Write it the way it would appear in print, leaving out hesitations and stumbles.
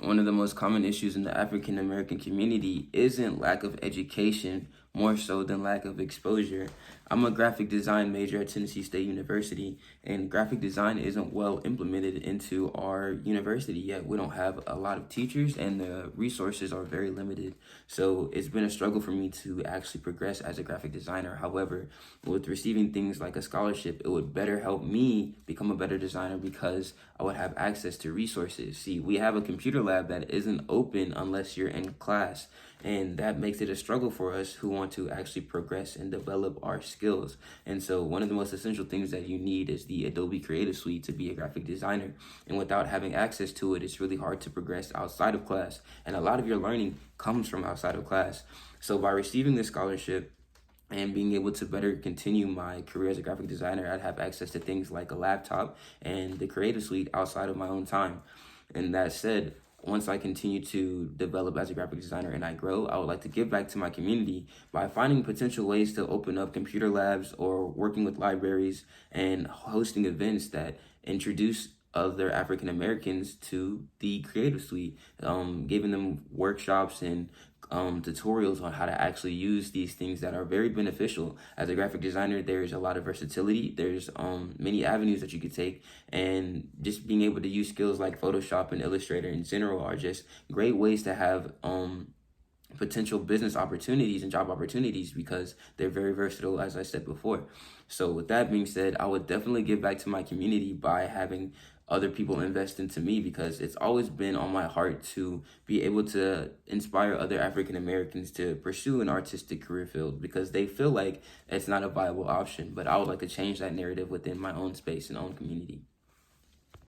One of the most common issues in the African American community isn't lack of education, more so than lack of exposure. I'm a graphic design major at Tennessee State University, and graphic design isn't well implemented into our university yet. We don't have a lot of teachers, and the resources are very limited. So it's been a struggle for me to actually progress as a graphic designer. However, with receiving things like a scholarship, it would better help me become a better designer because I would have access to resources. See, we have a computer lab that isn't open unless you're in class, and that makes it a struggle for us who want to actually progress and develop our skills. And so one of the most essential things that you need is the Adobe Creative Suite to be a graphic designer. And without having access to it, it's really hard to progress outside of class. And a lot of your learning comes from outside of class. So by receiving this scholarship and being able to better continue my career as a graphic designer, I'd have access to things like a laptop and the Creative Suite outside of my own time. And that said, once I continue to develop as a graphic designer and I grow, I would like to give back to my community by finding potential ways to open up computer labs or working with libraries and hosting events that introduce other African Americans to the Creative Suite, giving them workshops and tutorials on how to actually use these things that are very beneficial. As a graphic designer, there's a lot of versatility. There's many avenues that you could take, and just being able to use skills like Photoshop and Illustrator in general are just great ways to have potential business opportunities and job opportunities because they're very versatile, as I said before. So with that being said, I would definitely give back to my community by having other people invest into me, because it's always been on my heart to be able to inspire other African Americans to pursue an artistic career field because they feel like it's not a viable option. But I would like to change that narrative within my own space and own community.